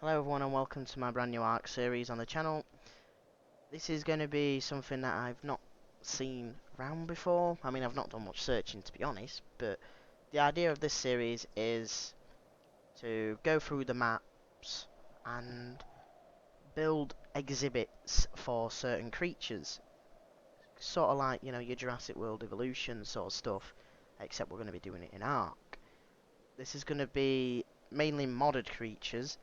Hello everyone and welcome to my brand new ARK series on the channel. This is going to be something that I've not seen around before. I mean, I've not done much searching to be honest, but the idea of this series is to go through the maps and build exhibits for certain creatures. Sort of like, you know, your Jurassic World evolution sort of stuff, except we're going to be doing it in ARK. This is going to be mainly modded creatures,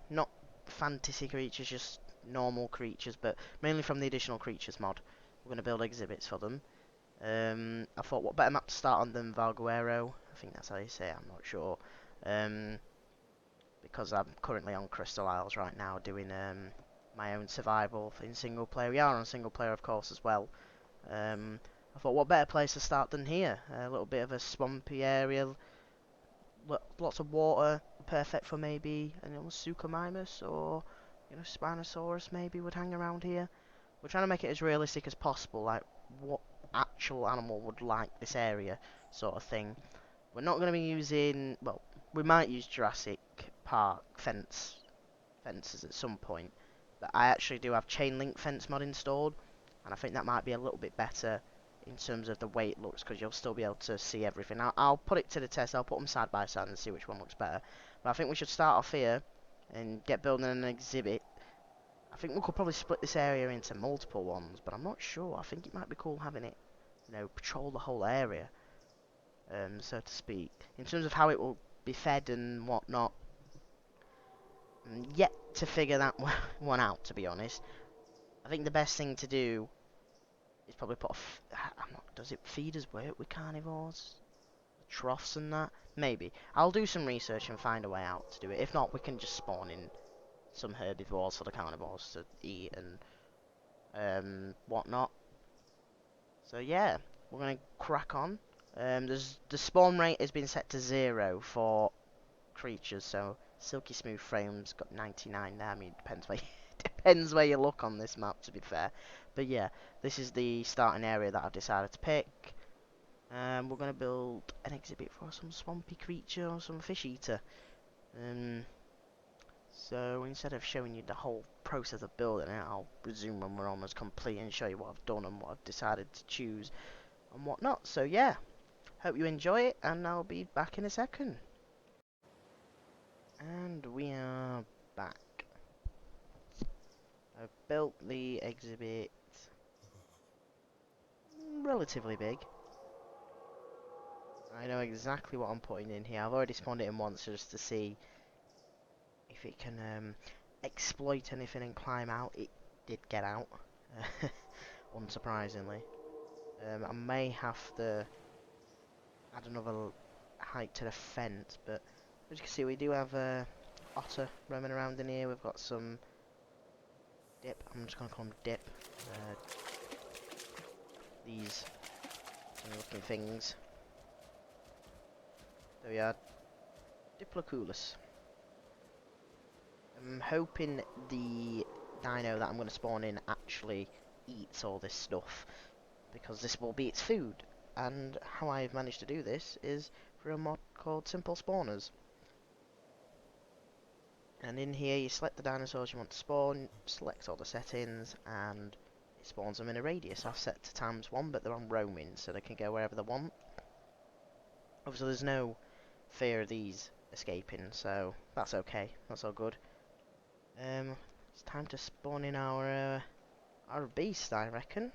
not fantasy creatures, just normal creatures, but mainly from the additional creatures mod. We're going to build exhibits for them. I thought, what better map to start on than Valguero? I think that's how you say it, I'm not sure. Because I'm currently on Crystal Isles right now doing my own survival in single player. We are on single player, of course, as well. I thought, what better place to start than here? A little bit of a swampy area, lots of water, perfect for maybe an Suchomimus or Spinosaurus maybe would hang around here. We're trying to make it as realistic as possible, like what actual animal would like this area, sort of thing. We're not going to be using, well, we might use Jurassic Park fences at some point, but I actually do have chain link fence mod installed, and I think that might be a little bit better in terms of the way it looks, because you'll still be able to see everything. I'll put it to the test. I'll put them side by side and see which one looks better. But I think we should start off here and get building an exhibit. I think we could probably split this area into multiple ones, but I'm not sure. I think it might be cool having it, patrol the whole area, so to speak. In terms of how it will be fed and whatnot, I'm yet to figure that one out, to be honest. I think the best thing to do is probably put does it feed as work with carnivores? Troughs and that? Maybe. I'll do some research and find a way out to do it. If not, we can just spawn in some herbivores for the carnivores to eat and whatnot. So yeah, we're going to crack on. The spawn rate has been set to 0 for creatures, so silky smooth frames got 99 there. I mean, it depends where depends where you look on this map, to be fair. But yeah, this is the starting area that I've decided to pick. We're going to build an exhibit for some swampy creature or some fish eater. So instead of showing you the whole process of building it, I'll resume when we're almost complete and show you what I've done and what I've decided to choose and whatnot. So yeah, hope you enjoy it, and I'll be back in a second. And we are back. I've built the exhibit relatively big. I know exactly what I'm putting in here. I've already spawned it in once just to see if it can exploit anything and climb out. It did get out, unsurprisingly. I may have to add another height to the fence, but as you can see, we do have otter roaming around in here. We've got some dip. I'm just going to call them dip. These looking things. There we are. Diploculus. I'm hoping the dino that I'm going to spawn in actually eats all this stuff, because this will be its food. And how I've managed to do this is through a mod called Simple Spawners. And in here you select the dinosaurs you want to spawn, select all the settings, and it spawns them in a radius. I've set to ×1, but they're on roaming, so they can go wherever they want. Obviously there's no fear of these escaping, so that's okay, that's all good. It's time to spawn in our beast, I reckon.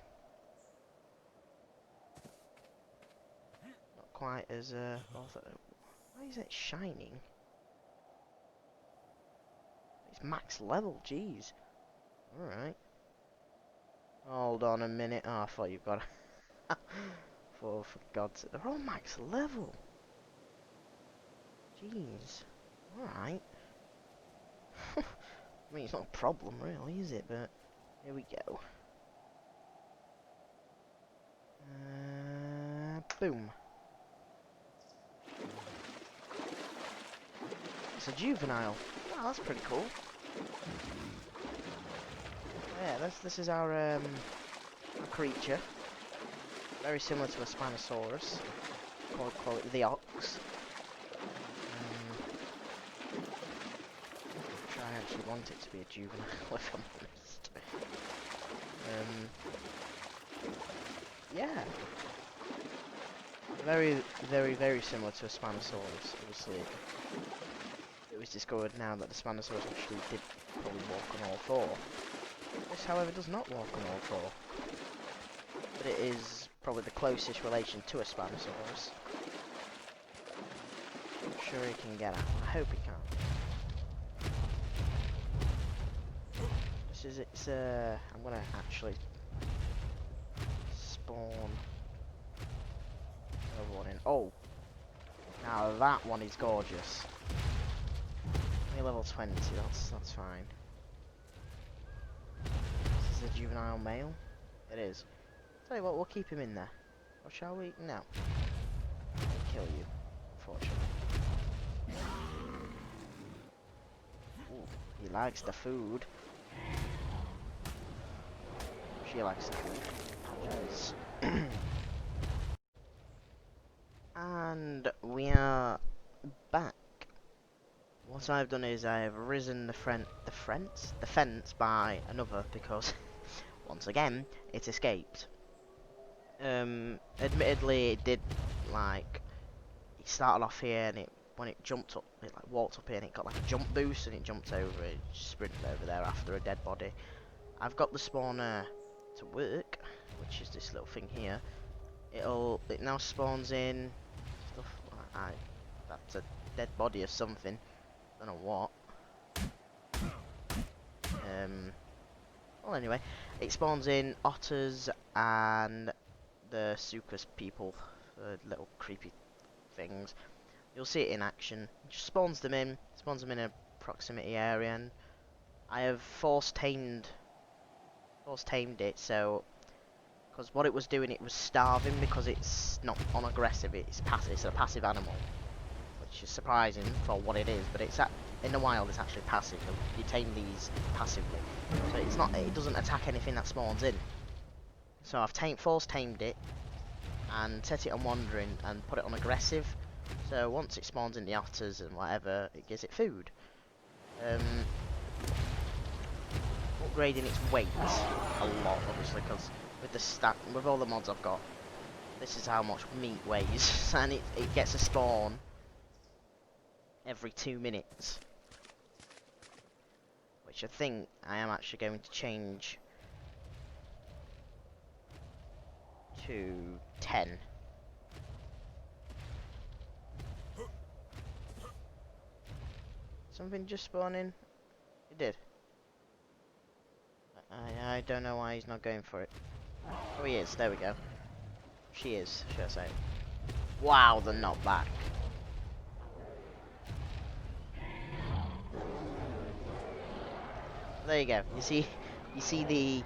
Not quite as why is it shining? It's max level, jeez. Alright. Hold on a minute. Oh, I thought you've got for God's sake. They're all max level. Jeez. Alright. I mean, it's not a problem, really, is it? But here we go. Boom. It's a juvenile. Oh, that's pretty cool. Yeah, this is our creature. Very similar to a Spinosaurus. Call it the Ox. I actually want it to be a juvenile, if I'm honest. Yeah. Very, very, very similar to a Spinosaurus, obviously. It was discovered now that the Spinosaurus actually did probably walk on all four. This, however, does not walk on all four. But it is probably the closest relation to a Spinosaurus. I'm sure he can get out. I hope he can. This is it's I'm gonna actually spawn another one in. Oh, now that one is gorgeous. Only level 20. That's fine. This is a juvenile male. It is. Tell you what, we'll keep him in there. Or shall we? No. We'll kill you, unfortunately. Ooh, he likes the food. She likes the food. Yes. And we are back. What I've done is I've risen the fence by another because once again it escaped. Admittedly, it did like it started off here and when it jumped up, it like walked up here and it got like a jump boost and it jumped over, it sprinted over there after a dead body. I've got the spawner to work, which is this little thing here. It now spawns in stuff. That's a dead body or something. Don't know what. Well, anyway, it spawns in otters and the sucus people, little creepy things. You'll see it in action. It just spawns them in a proximity area, and I have force tamed it. So, because what it was doing, it was starving because it's not on-aggressive. It's passive. It's a passive animal, which is surprising for what it is. But in the wild, it's actually passive. You tame these passively, so it's not. It doesn't attack anything that spawns in. So I've force tamed it and set it on wandering and put it on aggressive. So once it spawns in the otters and whatever, it gives it food. Upgrading its weight a lot, obviously, because with all the mods I've got, this is how much meat weighs, and it gets a spawn every 2 minutes, which I think I am actually going to change to 10. Something just spawned in? It did. I don't know why he's not going for it. Oh, he is. There we go. She is, should I say. Wow, the knockback. There you go. You see the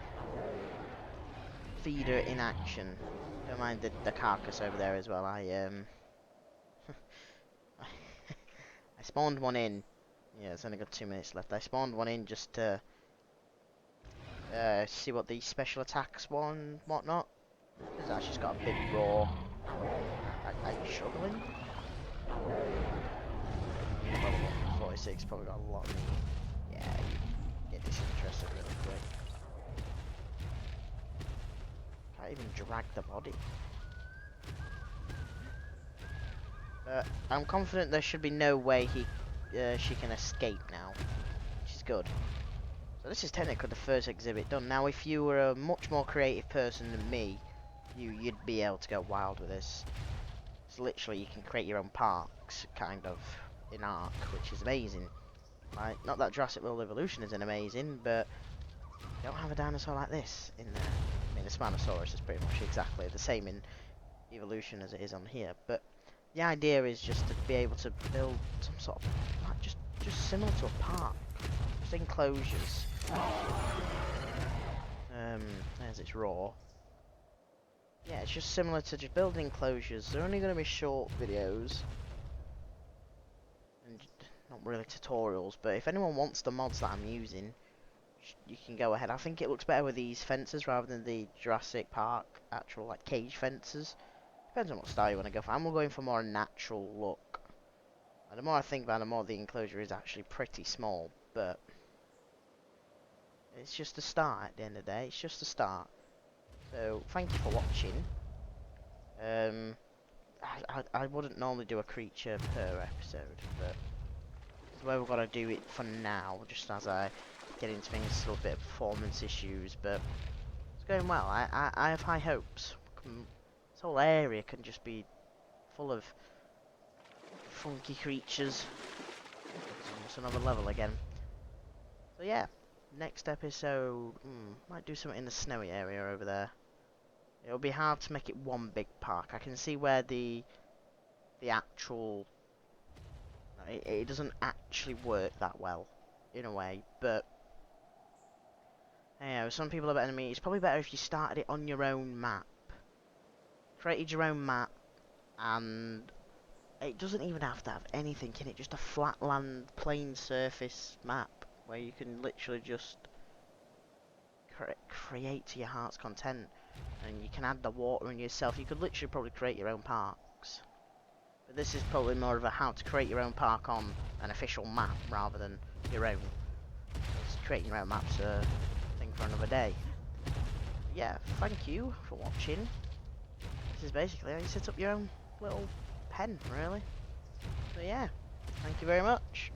feeder in action. Don't mind the carcass over there as well. I spawned one in. Yeah, it's only got 2 minutes left. I spawned one in just to see what the special attacks were and whatnot. It's actually got a big roar. Are you struggling? Level 46 probably got a lot of meat. Yeah, you get disinterested really quick. Can't even drag the body. I'm confident there should be no way she can escape now, which is good. So this is technically the first exhibit done. Now, if you were a much more creative person than me, you'd be able to go wild with this. So literally, you can create your own parks, kind of, in ARK, which is amazing. Like, not that Jurassic World Evolution isn't amazing, but you don't have a dinosaur like this in there. I mean, the Spinosaurus is pretty much exactly the same in Evolution as it is on here, but the idea is just to be able to build some sort of, like, just similar to a park, just enclosures. There's its roar. Yeah, it's just similar to just building enclosures. They're only going to be short videos and not really tutorials, but if anyone wants the mods that I'm using, you can go ahead. I think it looks better with these fences rather than the Jurassic Park actual like cage fences. Depends on what style you want to go for. I'm going for more natural look. And the more I think about it, the more the enclosure is actually pretty small, but it's just a start at the end of the day. It's just a start. So, thank you for watching. I wouldn't normally do a creature per episode, but the way we're going to do it for now, just as I get into things, a little bit of performance issues, but it's going well. I have high hopes. This whole area can just be full of funky creatures. It's almost another level again. So yeah, next episode, might do something in the snowy area over there. It'll be hard to make it one big park. I can see where the actual... It doesn't actually work that well, in a way, but... You know, some people are better than me. It's probably better if you started it on your own map. Created your own map, and it doesn't even have to have anything in it, just a flatland, plain surface map, where you can literally just create to your heart's content, and you can add the water in yourself. You could literally probably create your own parks. But this is probably more of a how to create your own park on an official map, rather than your own. Just creating your own map's a thing for another day. But yeah, thank you for watching. This is basically how you set up your own little pen, really. So yeah, thank you very much.